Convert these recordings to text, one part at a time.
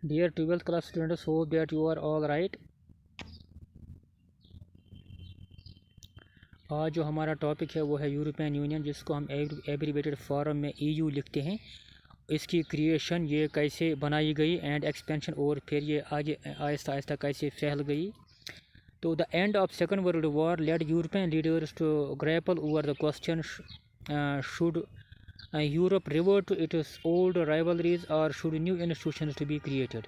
Dear 12th class students, hope that you are all right. आज जो हमारा topic है वो है यूरोपियन यूनियन, जिसको हम एब्रीवेटेड फॉर्म में EU लिखते हैं। इसकी क्रिएशन, ये कैसे बनाई गई एंड एक्सपेंशन, और फिर ये आगे आहिस्ता आहिस्ता कैसे फैल गई। तो the end of second world war led European leaders to grapple over the question should Europe revert to its old rivalries और should new institutions to be created.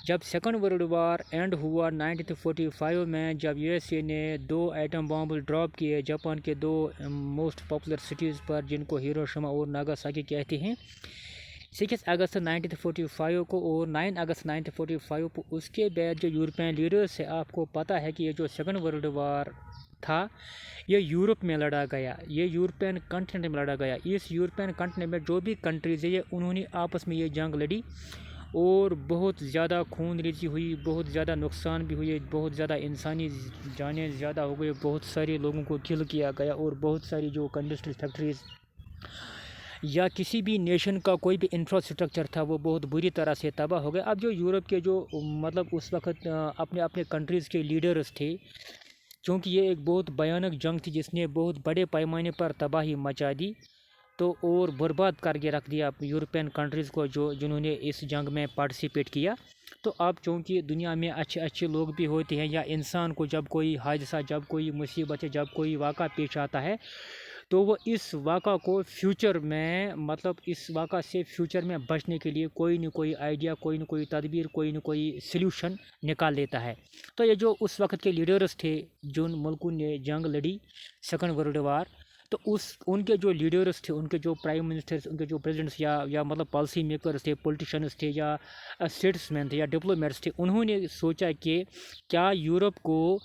जब सेकेंड वर्ल्ड वार एंड हुआ 1945 में, जब USA ने 2 atom bomb drop किए Japan के 2 most popular cities पर, जिनको हिरोशिमा और नागासाकी कहते हैं, 6 अगस्त 1945 को और 9 अगस्त 1945 को। उसके बाद जो यूरोपियन लीडर्स है, आपको पता है कि ये जो सेकेंड वर्ल्ड वार था, ये यूरोप में लड़ा गया, ये यूरोपियन कंटिनेंट में लड़ा गया। इस यूरोपियन कंटिनेंट में जो भी कंट्रीज़ है, ये उन्होंने आपस में ये जंग लड़ी और बहुत ज़्यादा खून रेज़ी हुई, बहुत ज़्यादा नुकसान भी हुए, बहुत ज़्यादा इंसानी जानें ज़्यादा हो गई, बहुत सारे लोगों को किल किया गया, और बहुत सारी जो इंडस्ट्री फैक्ट्रीज़ या किसी भी नेशन का कोई भी इंफ्रास्ट्रक्चर था, वो बहुत बुरी तरह से तबाह हो गया। अब जो यूरोप के जो उस वक्त अपने अपने कंट्रीज़ के लीडर्स थे, क्योंकि ये एक बहुत भयानक जंग थी जिसने बहुत बड़े पैमाने पर तबाही मचा दी, तो और बर्बाद करके रख दिया यूरोपियन कंट्रीज़ को, जिन्होंने इस जंग में पार्टिसिपेट किया। तो अब चूँकि दुनिया में अच्छे अच्छे लोग भी होते हैं, या इंसान को जब कोई हादसा, जब कोई मुसीबत है, जब कोई वाक़ा पेश आता है, तो वो इस वाक़ा को फ्यूचर में, इस वाक़ा से फ्यूचर में बचने के लिए कोई न कोई आइडिया, कोई न कोई तदबीर, कोई न कोई सल्यूशन निकाल लेता है। तो ये जो उस वक्त के लीडर्स थे, जिन मुल्कों ने जंग लड़ी सेकेंड वर्ल्ड वार, तो उनके जो लीडर्स थे, उनके जो प्राइम मिनिस्टर्स, उनके जो प्रेसिडेंट्स या पॉलिसी मेकर्स थे, पॉलिटिशियंस थे, या स्टेट्समैन थे, या डिप्लोमेट्स थे, उन्होंने सोचा कि क्या यूरोप को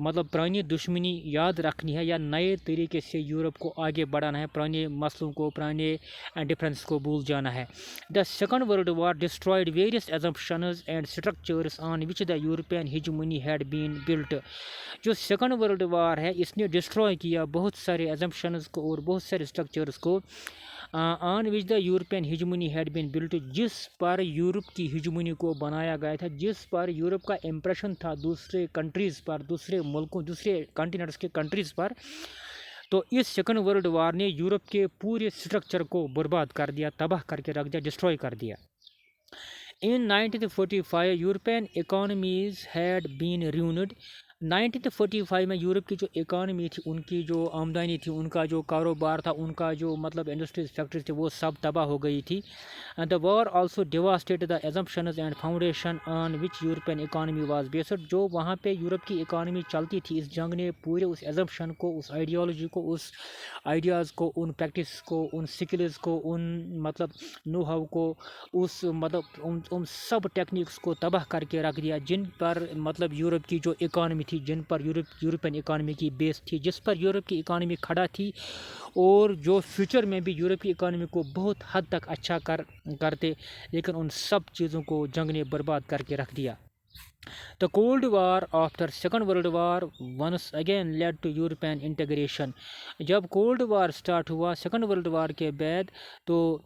पुरानी दुश्मनी याद रखनी है, या नए तरीके से यूरोप को आगे बढ़ाना है, पुराने मसलों को, पुराने डिफरेंस को भूल जाना है। The second world war destroyed various assumptions and structures on which the European hegemony had been built. जो सेकेंड वर्ल्ड वार है, इसने डिस्ट्रॉय किया बहुत सारे assumptions को और बहुत सारे स्ट्रक्चर्स को, on which the European hegemony had been built, जिस पर यूरोप की हिजमनी को बनाया गया था, जिस पर यूरोप का इम्प्रेशन था दूसरे कंट्रीज़ पर, दूसरे मुल्कों, दूसरे कॉन्टिनेंट्स के कंट्रीज़ पर। तो इस सेकेंड वर्ल्ड वार ने यूरोप के पूरे स्ट्रक्चर को बर्बाद कर दिया, तबाह करके रख दिया, डिस्ट्रॉय कर दिया। In 1945 European economies had been ruined। 1945 में यूरोप की जो इकानमी थी, उनकी जो आमदनी थी, उनका जो कारोबार था, उनका जो इंडस्ट्रीज फैक्ट्रीज थे, वो सब तबाह हो गई थी। The war also devastated the assumptions and foundation on which European economy was based. जो वहाँ पे यूरोप की इकानमी चलती थी, इस जंग ने पूरे उस एजम्पशन को, उस आइडियोलॉजी को, उस आइडियाज़ को, उन प्रैक्टिस को, उन स्किल्स को, उन नो हाउ को, उस उन सब टेक्निक्स को तबाह करके रख दिया, जिन पर यूरोप की जो इकानमी थी, जिन पर यूरोपियन इकानमी की बेस थी, जिस पर यूरोप की इकानमी खड़ा थी, और जो फ्यूचर में भी यूरोप की इकानमी को बहुत हद तक अच्छा करते, लेकिन उन सब चीज़ों को जंग ने बर्बाद करके रख दिया। The Cold War after Second World War once again led to European integration। जब कोल्ड वार स्टार्ट हुआ सेकंड वर्ल्ड वार के बाद, तो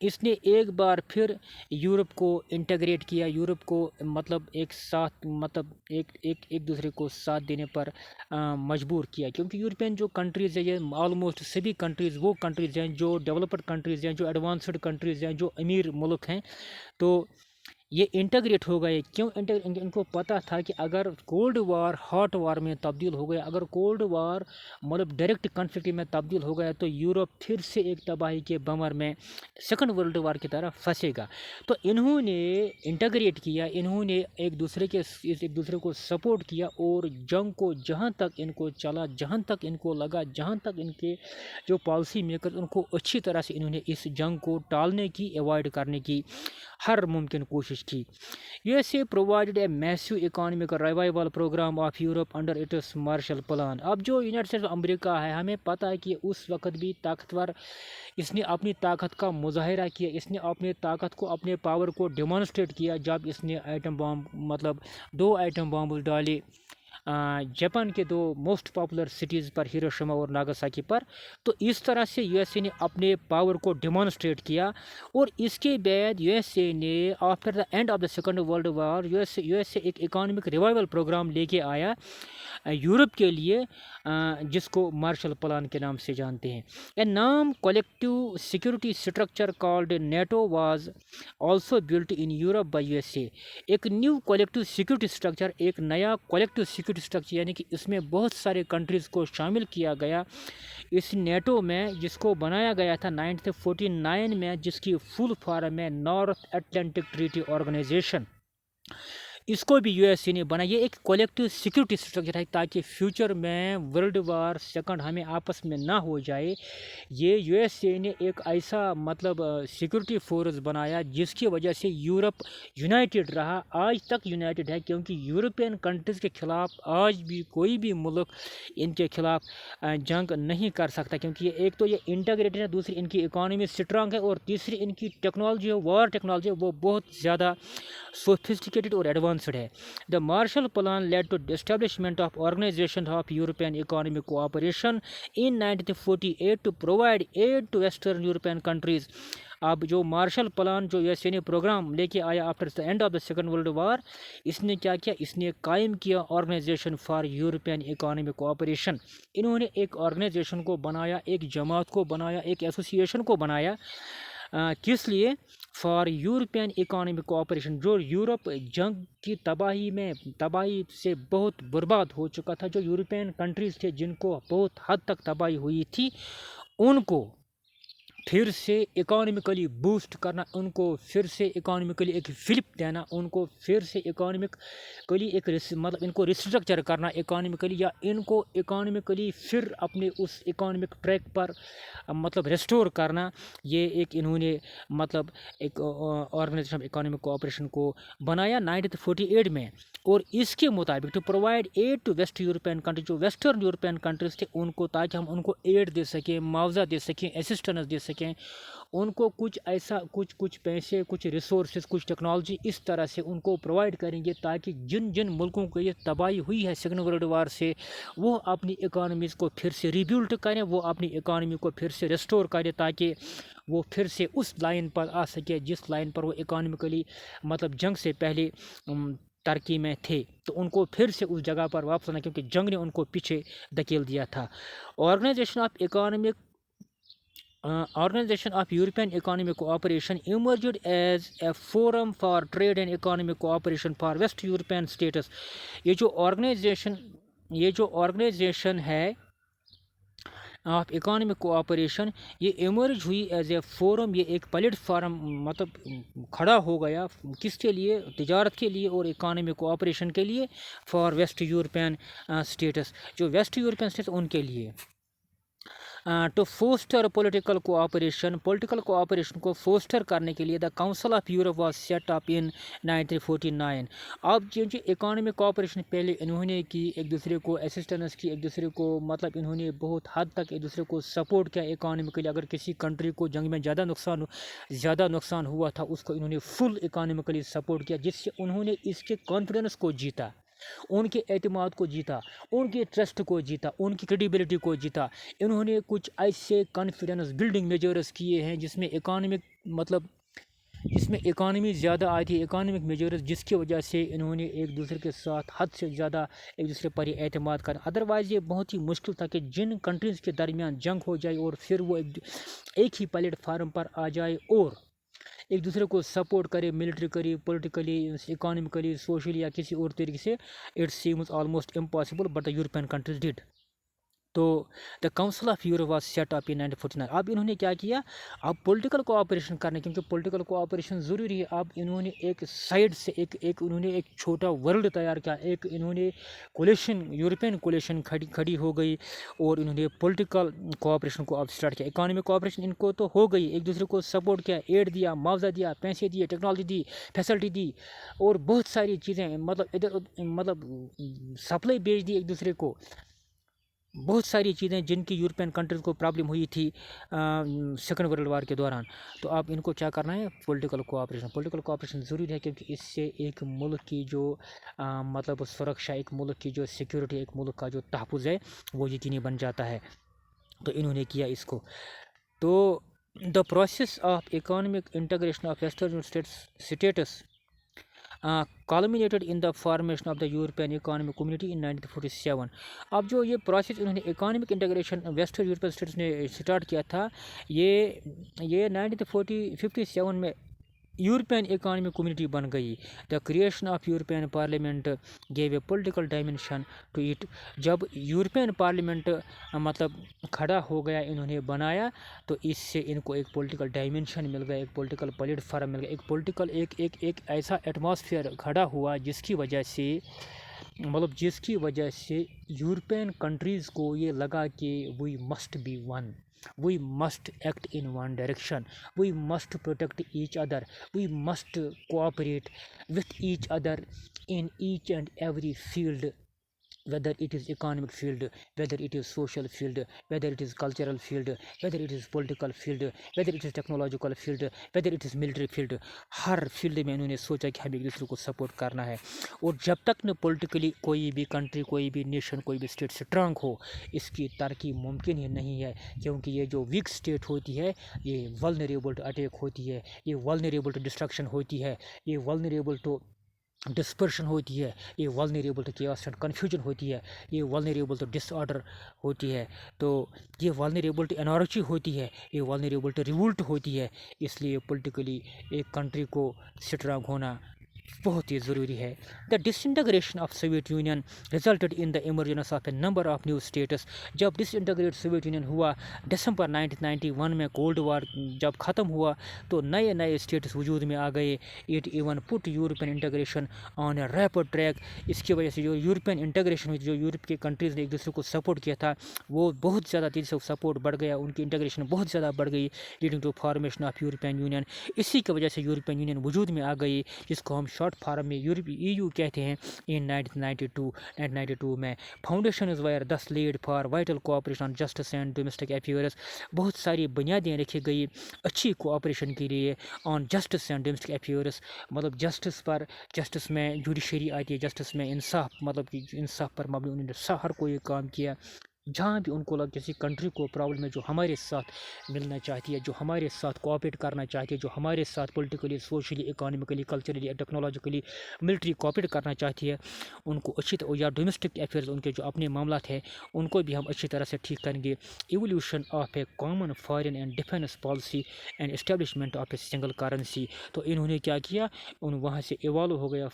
इसने एक बार फिर यूरोप को इंटीग्रेट किया, यूरोप को एक साथ एक दूसरे को साथ देने पर मजबूर किया, क्योंकि यूरोपियन जो कंट्रीज़ है, ये ऑलमोस्ट सभी कंट्रीज़ वो कंट्रीज़ हैं जो डेवलप्ड कंट्रीज़ हैं, जो एडवांस्ड कंट्रीज़ हैं, जो अमीर मुल्क हैं, तो ये इंटीग्रेट हो गए। क्यों इनको पता था कि अगर कोल्ड वार हॉट वार में तब्दील हो गया, अगर कोल्ड वार डायरेक्ट कन्फ्लिक्ट में तब्दील हो गया, तो यूरोप फिर से एक तबाही के बमर में सेकंड वर्ल्ड वार की तरह फंसेगा। तो इन्होंने इंटीग्रेट किया, इन्होंने एक दूसरे को सपोर्ट किया, और जंग को जहाँ तक इनको चला, जहाँ तक इनको लगा, जहाँ तक इनके जो पॉलिसी मेकर, उनको अच्छी तरह से इन्होंने इस जंग को टालने की, अवॉइड करने की हर मुमकिन कोशिश की। USA provided a massive economic revival program of Europe under its Marshall Plan। अब जो यूनाइटेड स्टेट्स ऑफ अमेरिका है, हमें पता है कि उस वक्त भी ताकतवर, इसने अपनी ताकत का मुजाहिरा किया, इसने अपनी ताकत को, अपने पावर को डेमोन्स्ट्रेट किया, जब इसने एटम बॉम्ब 2 एटम बॉम्ब डाले जापान के दो मोस्ट पॉपुलर सिटीज़ पर, हिरोशिमा और नागासाकी पर। तो इस तरह से यूएसए ने अपने पावर को डेमोन्स्ट्रेट किया। और इसके बाद यूएसए ने after the end of the second world war USA एक इकोनॉमिक रिवाइवल प्रोग्राम लेके आया यूरोप के लिए, जिसको मार्शल प्लान के नाम से जानते हैं। ए नाम collective security structure called NATO was also built in Europe by USA. एक न्यू कलेक्टिव सिक्योरिटी स्ट्रक्चर, एक नया कलेक्टिव सिक्योरिटी स्ट्रक्चर, यानी कि इसमें बहुत सारे कंट्रीज़ को शामिल किया गया इस नेटो में, जिसको बनाया गया था 1949 में, जिसकी फुल फॉर्म है नॉर्थ अटलांटिक ट्रीटी ऑर्गेनाइजेशन। इसको भी यूएसए ने बनाया। ये एक कलेक्टिव सिक्योरिटी स्ट्रक्चर है ताकि फ्यूचर में वर्ल्ड वार सेकंड हमें आपस में ना हो जाए। ये यूएसए ने एक ऐसा मतलब सिक्योरिटी फोर्स बनाया जिसकी वजह से यूरोप यूनाइटेड रहा, आज तक यूनाइटेड है, क्योंकि यूरोपियन कंट्रीज़ के ख़िलाफ़ आज भी कोई भी मुल्क इनके ख़िलाफ़ जंग नहीं कर सकता, क्योंकि ये एक तो ये इंटीग्रेटेड है, दूसरी इनकी इकॉनमी स्ट्रांग है, और तीसरी इनकी टेक्नोलॉजी है, वॉर टेक्नोलॉजी है, वो बहुत ज़्यादा सोफिस्टिकेटेड और एडवांस्ड है। The Marshall plan led to establishment of organisation of European economic cooperation in 1948 to provide aid to western European countries. अब जो मार्शल प्लान जो यूएसए ने प्रोग्राम लेके आया after the end of the second world war, इसने क्या किया, इसने कायम किया organisation for European economic cooperation. इन्होंने एक ऑर्गेनाइजेशन को बनाया, एक जमात को बनाया, एक एसोसिएशन को बनाया, किस लिए, फॉर यूरोपियन इकोनॉमिक कोऑपरेशन। जो यूरोप जंग की तबाही से बहुत बर्बाद हो चुका था, जो यूरोपियन कंट्रीज़ थे जिनको बहुत हद तक तबाही हुई थी, उनको फिर से इकोनॉमिकली बूस्ट करना, उनको फिर से इकोनॉमिकली एक फ्लिप देना, उनको फिर से इकोनॉमिकली एक मतलब इनको रिस्ट्रक्चर करना इकोनॉमिकली, या इनको इकोनॉमिकली फिर अपने उस इकोनॉमिक ट्रैक पर मतलब रेस्टोर करना। ये एक इन्होंने मतलब एक ऑर्गेनाइजेशन ऑफ इकोनॉमिक कोऑपरेशन को बनाया 1948 में। और इसके मुताबिक to provide aid to west European country, जो वेस्टर्न यूरोपियन कंट्रीज थे उनको, ताकि हम उनको एड दे सकें, मुआवजा दे सकें, असिस्टेंस दे सकें, उनको कुछ ऐसा कुछ पैसे, कुछ रिसोर्सेज, कुछ टेक्नोलॉजी इस तरह से उनको प्रोवाइड करेंगे, ताकि जिन जिन मुल्कों को ये तबाही हुई है सेकेंड वर्ल्ड वार से, वो अपनी इकोनॉमीज़ को फिर से रिबिल्ड करें, वो अपनी इकोनॉमी को फिर से रेस्टोर करें, ताकि वो फिर से उस लाइन पर आ सके जिस लाइन पर वो इकोनॉमिकली मतलब जंग से पहले तरक्की में थे। तो उनको फिर से उस जगह पर वापस आना, क्योंकि जंग ने उनको पीछे धकेल दिया था। Organization of European Economic Cooperation emerged as a forum for trade and economic cooperation for West European states। ये जो ऑर्गेनाइजेशन है ऑफ इकोनॉमिक कोऑपरेशन, ये इमर्ज हुई एज ए फोरम, ये एक प्लेटफार्म मतलब खड़ा हो गया, किसके लिए, तिजारत के लिए और इकोनॉमिक कोऑपरेशन के लिए, फॉर वेस्ट यूरोपियन स्टेट्स, जो वेस्ट यूरोपियन स्टेट्स उनके लिए। टू फोस्टर पॉलिटिकल कोऑपरेशन को फोस्टर करने के लिए the council of Europe was set up in 1949। अब जो इकोनॉमिक कोऑपरेशन पहले इन्होंने की, एक दूसरे को असिस्टेंस की, एक दूसरे को मतलब इन्होंने बहुत हद तक एक दूसरे को सपोर्ट किया इकोनॉमिकली। अगर किसी कंट्री को जंग में ज़्यादा नुकसान हुआ था, उसको इन्होंने फुल इकोनॉमिकली सपोर्ट किया, जिससे उन्होंने इसके कॉन्फिडेंस को जीता, उनके एतमाद को जीता, उनके ट्रस्ट को जीता, उनकी क्रेडिबिलिटी को जीता। इन्होंने कुछ ऐसे कॉन्फिडेंस बिल्डिंग मेजर्स किए हैं जिसमें इकोनॉमी ज़्यादा आई थी, इकोनॉमिक मेजर्स, जिसकी वजह से इन्होंने एक दूसरे के साथ हद से ज़्यादा एक दूसरे पर एतमाद कर। अदरवाइज़ ये बहुत ही मुश्किल था कि जिन कंट्रीज़ के दरमियान जंग हो जाए और फिर वो एक ही प्लेटफार्म पर आ जाए और एक दूसरे को सपोर्ट करे, मिलिट्रिकली, पॉलिटिकली, इकोनॉमिकली, सोशली या किसी और तरीके से। It seems almost impossible, but the European countries did. तो the council of Europe was set up in 1949। अब इन्होंने क्या किया, अब पॉलिटिकल कोऑपरेशन करने, क्योंकि पॉलिटिकल कोऑपरेशन ज़रूरी है। अब इन्होंने एक साइड से उन्होंने एक छोटा वर्ल्ड तैयार किया, एक इन्होंने कोलेशन, यूरोपियन कोलेशन खड़ी हो गई, और इन्होंने पॉलिटिकल कोऑपरेशन को अब स्टार्ट किया। इकोनॉमिक कोऑपरेशन इनको तो हो गई, एक दूसरे को सपोर्ट किया, एड दिया, मुआवजा दिया, पैसे दिए, टेक्नोलॉजी दी, फैसिलिटी दी, और बहुत सारी चीज़ें मतलब इधर मतलब सप्लाई बेच दी एक दूसरे को। بہت ساری چیزیں جن کی یورپین کنٹریز کو پرابلم ہوئی تھی سیکنڈ ورلڈ وار کے دوران، تو آپ ان کو کیا کرنا ہے، پولیٹیکل کوآپریشن ضروری ہے، کیونکہ اس سے ایک ملک کی جو مطلب سرکشا، ایک ملک کی جو سیکیورٹی، ایک ملک کا جو تحفظ ہے وہ یقینی بن جاتا ہے۔ تو انہوں نے کیا اس کو۔ تو the process of economic integration of western states culminated in the formation of the European Economic Community in 1947۔ اب جو یہ پروسیس انہوں نے economic integration western European states نے اسٹارٹ کیا تھا، یہ 1957 میں یورپین اکانومک کمیونٹی بن گئی۔ The creation of European parliament gave a political dimension to it. جب یورپین پارلیمنٹ مطلب کھڑا ہو گیا، انہوں نے بنایا، تو اس سے ان کو ایک پولیٹیکل ڈائمینشن مل گیا، ایک پولیٹیکل پلیٹ فارم مل گیا، ایک پولیٹیکل ایک ایسا ایٹماسفیئر کھڑا ہوا جس کی وجہ سے یورپین کنٹریز کو یہ لگا کہ we must be one, we must act in one direction, we must protect each other, we must cooperate with each other in each and every field, whether it is economic field, whether it is social field, whether it is cultural field, whether it is political field, whether it is technological field, whether it is military field۔ Hare field میں انہوں نے سوچا کہ ہم ایک دوسرے کو support کرنا ہے، اور جب تک نہ پولیٹیکلی کوئی بھی کنٹری، کوئی بھی نیشن، کوئی بھی اسٹیٹ اسٹرانگ ہو، اس کی ترقی ممکن ہی نہیں ہے، کیونکہ یہ جو ویک اسٹیٹ ہوتی ہے یہ ولنریبل ٹو اٹیک ہوتی ہے، یہ ولنریبل ٹو ڈسٹرکشن ہوتی ہے، یہ ولنریبل ٹو ڈسپرشن ہوتی ہے، یہ vulnerable to chaos and confusion ہوتی ہے، یہ ولنریبل ٹو ڈس آرڈر ہوتی ہے، تو یہ ولنریبل ٹو انارکی ہوتی ہے، یہ ولنریبل ٹو ریولٹ ہوتی ہے۔ اس لیے پولیٹیکلی ایک کنٹری کو اسٹرانگ ہونا بہت ہی ضروری ہے۔ The disintegration of Soviet Union resulted in the emergence of a number of new states. جب ڈس انٹیگریٹ سوویت یونین ہوا دسمبر 1991 میں، کولڈ وار جب ختم ہوا، تو نئے اسٹیٹس وجود میں آ گئے۔ It even put European integration on a rapid track. اس کی وجہ سے جو یورپین انٹیگریشن ہوئی، جو یورپ کے کنٹریز نے ایک دوسرے کو سپورٹ کیا تھا، وہ بہت زیادہ تیزی سے سپورٹ بڑھ گیا، ان کی انٹیگریشن بہت زیادہ بڑھ گئی، leading to formation of European union. اسی کی وجہ سے یورپین یونین وجود میں آ گئی، جس کو ہم شارٹ فارم میں EU کہتے ہیں۔ ان 1992 میں foundations wire this lead for vital cooperation justice and domestic affairs. بہت ساری بنیادیں رکھی گئی اچھی کوآپریشن کے لیے آن جسٹس اینڈ ڈومیسٹک افیئرز، مطلب جسٹس میں جوڈیشری آتی ہے، جسٹس میں انصاف، مطلب کہ انصاف پر مبنی انہوں نے ہر کوئی کام کیا۔ جہاں بھی ان کو لگ کسی کنٹری کو پرابلم ہے جو ہمارے ساتھ ملنا چاہتی ہے، جو ہمارے ساتھ کوآپریٹ کرنا چاہتی ہے، جو ہمارے ساتھ politically, socially, economically, culturally, technologically, military cooperate کرنا چاہتی ہے، ان کو اچھی طرح، یا ڈومیسٹک افیئرز، ان کے جو اپنے معاملات ہیں ان کو بھی ہم اچھی طرح سے ٹھیک کریں گے۔ Evolution of a common foreign and defence policy and establishment of a single currency. تو انہوں نے کیا کیا، وہاں سے ایوالو ہو گیا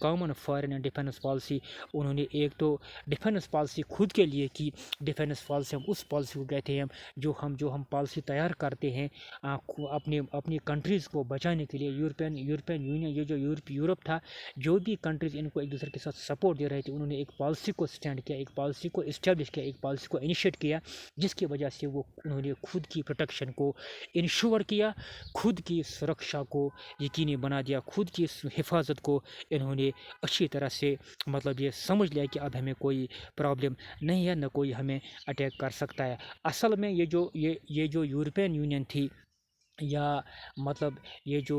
common foreign and defence policy. انہوں نے ایک تو ڈیفینس پالیسی خود کے لیے کی، ڈیفینس پالیسی ہم اس پالیسی کو کہتے ہیں جو ہم پالیسی تیار کرتے ہیں اپنی کنٹریز کو بچانے کے لیے۔ یورپین یونین، یہ جو یورپ تھا، جو بھی کنٹریز ان کو ایک دوسرے کے ساتھ سپورٹ دے رہے تھے، انہوں نے ایک پالیسی کو اسٹینڈ کیا، ایک پالیسی کو اسٹیبلش کیا، ایک پالیسی کو انیشیٹ کیا، جس کی وجہ سے انہوں نے خود کی پروٹیکشن کو انشور کیا، خود کی سرکشا کو یقینی بنا دیا، خود کی حفاظت کو انہوں نے اچھی طرح سے مطلب یہ سمجھ لیا کہ اب ہمیں کوئی پرابلم نہیں ہے، نہ کوئی ہمیں اٹیک کر سکتا ہے۔ اصل میں یہ جو یورپین یونین تھی، یا مطلب یہ جو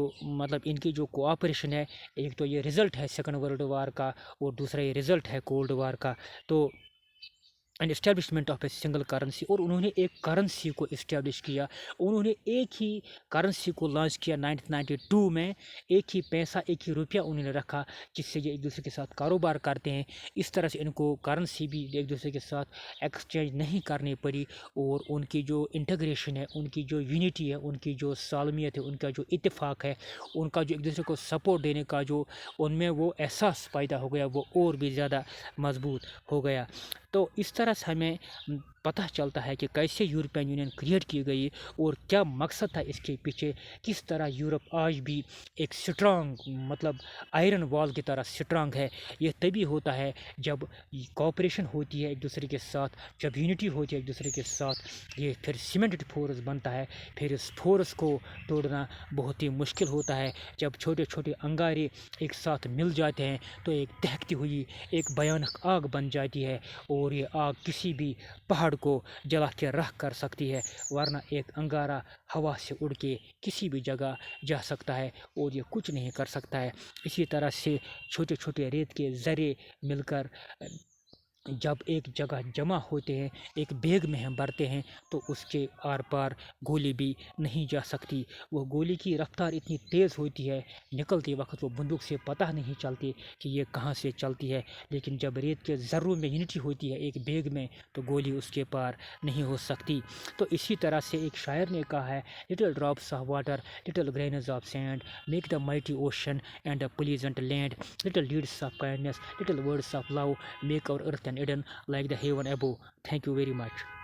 ان کی جو کوآپریشن ہے، ایک تو یہ رزلٹ ہے سیکنڈ ورلڈ وار کا، اور دوسرا یہ رزلٹ ہے کولڈ وار کا، تو and establishment of a single currency. اور انہوں نے ایک کرنسی کو اسٹیبلش کیا، انہوں نے ایک ہی کرنسی کو لانچ کیا 1992 میں، ایک ہی پیسہ، ایک ہی روپیہ انہوں نے رکھا، جس سے یہ ایک دوسرے کے ساتھ کاروبار کرتے ہیں۔ اس طرح سے ان کو کرنسی بھی ایک دوسرے کے ساتھ ایکسچینج نہیں کرنی پڑی، اور ان کی جو انٹیگریشن ہے، ان کی جو یونٹی ہے، ان کی جو سالمیت ہے، ان کا جو اتفاق ہے، ان کا جو ایک دوسرے کو سپورٹ دینے کا جو ان میں وہ احساس پیدا ہو گیا، وہ اور بھی زیادہ مضبوط ہو گیا۔ تو اس طرح سے ہمیں پتہ چلتا ہے کہ کیسے یورپین یونین کریٹ کی گئی اور کیا مقصد تھا اس کے پیچھے، کس طرح یورپ آج بھی ایک سٹرانگ مطلب آئرن وال کی طرح سٹرانگ ہے۔ یہ تبھی ہوتا ہے جب کوآپریشن ہوتی ہے ایک دوسرے کے ساتھ، جب یونٹی ہوتی ہے ایک دوسرے کے ساتھ، یہ پھر سیمنٹڈ فورس بنتا ہے۔ پھر اس فورس کو توڑنا بہت ہی مشکل ہوتا ہے۔ جب چھوٹے چھوٹے انگارے ایک ساتھ مل جاتے ہیں تو ایک دہکتی ہوئی ایک بھیانک آگ بن جاتی ہے، اور یہ آگ کسی بھی پہاڑ کو جلا کے راکھ کر سکتی ہے، ورنہ ایک انگارہ ہوا سے اڑ کے کسی بھی جگہ جا سکتا ہے اور یہ کچھ نہیں کر سکتا ہے۔ اسی طرح سے چھوٹے چھوٹے ریت کے ذرے مل کر جب ایک جگہ جمع ہوتے ہیں، ایک بیگ میں ہم بھرتے ہیں، تو اس کے آر پار گولی بھی نہیں جا سکتی۔ وہ گولی کی رفتار اتنی تیز ہوتی ہے، نکلتے وقت وہ بندوق سے پتہ نہیں چلتی کہ یہ کہاں سے چلتی ہے، لیکن جب ریت کے ذروں میں یونٹی ہوتی ہے ایک بیگ میں، تو گولی اس کے پار نہیں ہو سکتی۔ تو اسی طرح سے ایک شاعر نے کہا ہے، little drops of water, little grains of sand, make the mighty ocean and a pleasant land, little deeds of kindness, little words of love, make our earth an Eden like the heaven above. Thank you very much.